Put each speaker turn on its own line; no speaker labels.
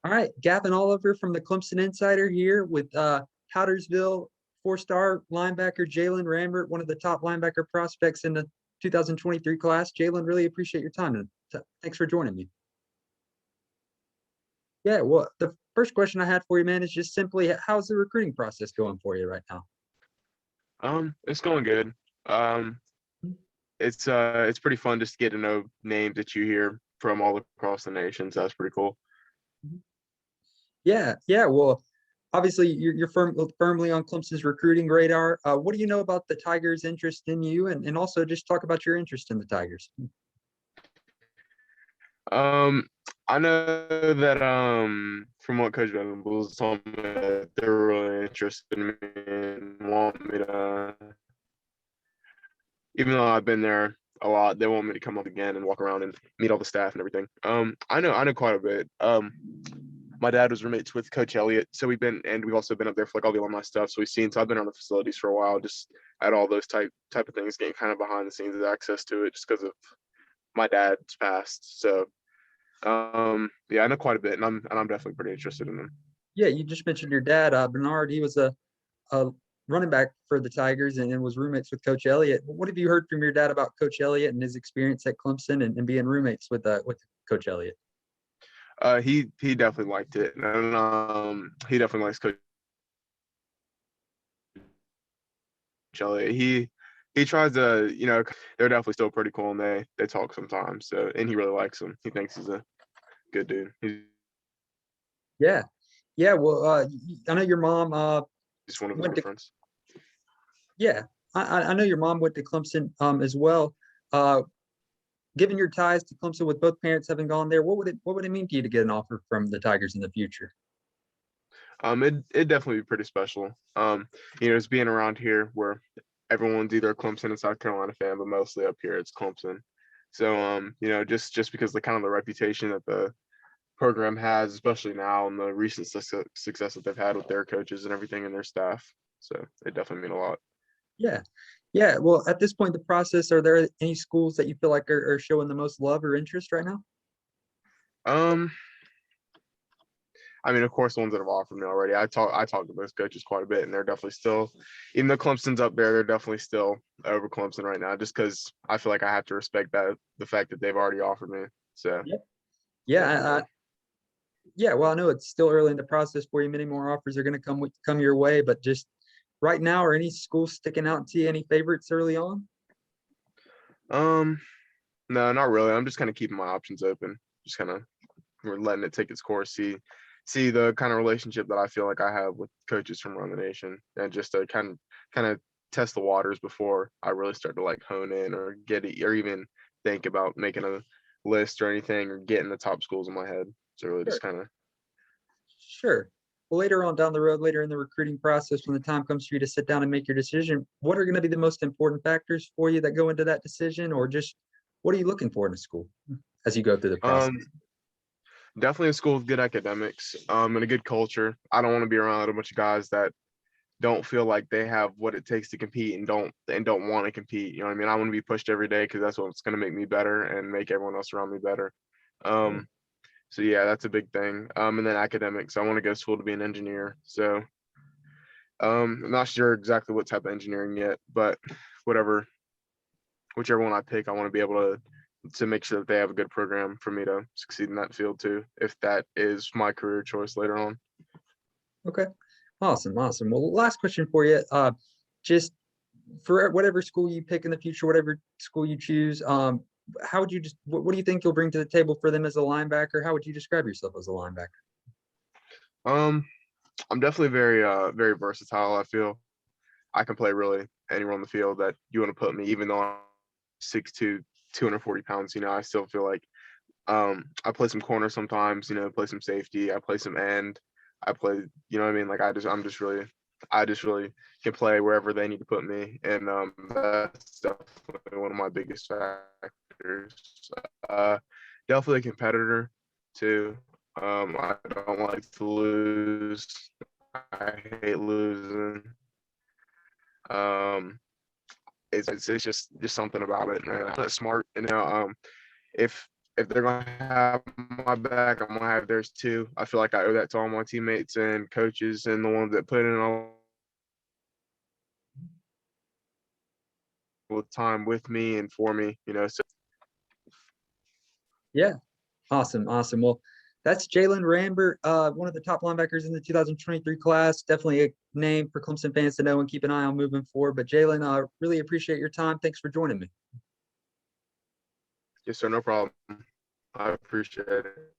All right, Gavin Oliver from the Clemson Insider here with Powdersville four-star linebacker Jalen Rambert, one of the top linebacker prospects in the 2023 class. Jalen, really appreciate your time, and thanks for joining me. Yeah, well, the first question I had for you, man, is just simply how's the recruiting process going for you right now?
It's going good. It's pretty fun just to get to know names that you hear from all across the nation. So that's pretty cool.
Yeah. Well, obviously you're firmly on Clemson's recruiting radar. What do you know about the Tigers' interest in you, and also just talk about your interest in the Tigers?
I know that from what Coach Venables told me, that they're really interested in me and want me to. Even though I've been there a lot, they want me to come up again and walk around and meet all the staff and everything. I know quite a bit. My dad was roommates with Coach Elliott, so we've also been up there for like all the alumni stuff. So I've been on the facilities for a while, just at all those type of things, getting kind of behind the scenes access to it, just because of my dad's past. So, yeah, I know quite a bit, and I'm definitely pretty interested in them.
Yeah, you just mentioned your dad, Bernard. He was a running back for the Tigers and was roommates with Coach Elliott. What have you heard from your dad about Coach Elliott and his experience at Clemson and being roommates with Coach Elliott?
He definitely liked it, and he definitely likes Coach Elliott. He tries to, they're definitely still pretty cool, and they talk sometimes. So, and he really likes him. He thinks he's a good dude.
Yeah. Well, I know your mom.
He's one of the friends.
Yeah, I know your mom went to Clemson as well. Given your ties to Clemson with both parents having gone there, what would it mean to you to get an offer from the Tigers in the future?
It definitely be pretty special. It's being around here where everyone's either a Clemson and South Carolina fan, but mostly up here it's Clemson. So just because the kind of the reputation that the program has, especially now, and the recent success that they've had with their coaches and everything and their staff. So it definitely mean a lot.
Yeah. Well, at this point in the process, are there any schools that you feel like are showing the most love or interest right now?
I mean, of course, the ones that have offered me already. I talk to those coaches quite a bit, and they're definitely still, even though Clemson's up there, they're definitely still over Clemson right now, just because I feel like I have to respect the fact that they've already offered me. So
yeah. Well, I know it's still early in the process for you. Many more offers are going to come your way, but just right now, are any schools sticking out to you? Any favorites early on?
No, not really. I'm just kind of keeping my options open. Just kind of we're letting it take its course. See the kind of relationship that I feel like I have with coaches from around the nation, and just to kind of test the waters before I really start to like hone in or get it, or even think about making a list or anything or getting the top schools in my head. So really just kind of.
Sure. Well, later on down the road, later in the recruiting process, when the time comes for you to sit down and make your decision, what are going to be the most important factors for you that go into that decision, or just what are you looking for in a school as you go through the process?
Definitely a school with good academics, and a good culture. I don't want to be around a bunch of guys that don't feel like they have what it takes to compete and don't want to compete. You know what I mean? I want to be pushed every day because that's what's going to make me better and make everyone else around me better. So yeah, that's a big thing. And then academics. I want to go to school to be an engineer. So I'm not sure exactly what type of engineering yet, but whichever one I pick, I want to be able to make sure that they have a good program for me to succeed in that field too, if that is my career choice later on.
Okay. Awesome. Well, last question for you. Just for whatever school you pick in the future, whatever school you choose, how would you what do you think you'll bring to the table for them as a linebacker? How would you describe yourself as a linebacker?
I'm definitely very versatile. I feel I can play really anywhere on the field that you want to put me, even though I'm 6'2", 240 pounds. I still feel like I play some corner sometimes, play some safety, I play some end, I play, you know what I mean? Like I just really can play wherever they need to put me. And that's definitely one of my biggest factors. Definitely a competitor too. I don't like to lose. I hate losing. It's just something about it. Man. I'm not smart, if if they're gonna have my back, I'm gonna have theirs too. I feel like I owe that to all my teammates and coaches and the ones that put in all the time with me and for me, you know. So
Yeah. Awesome. Awesome. Well, that's Jalen Rambert, one of the top linebackers in the 2023 class. Definitely a name for Clemson fans to know and keep an eye on moving forward. But Jalen, I really appreciate your time. Thanks for joining me.
yes, sir, no problem. I appreciate it.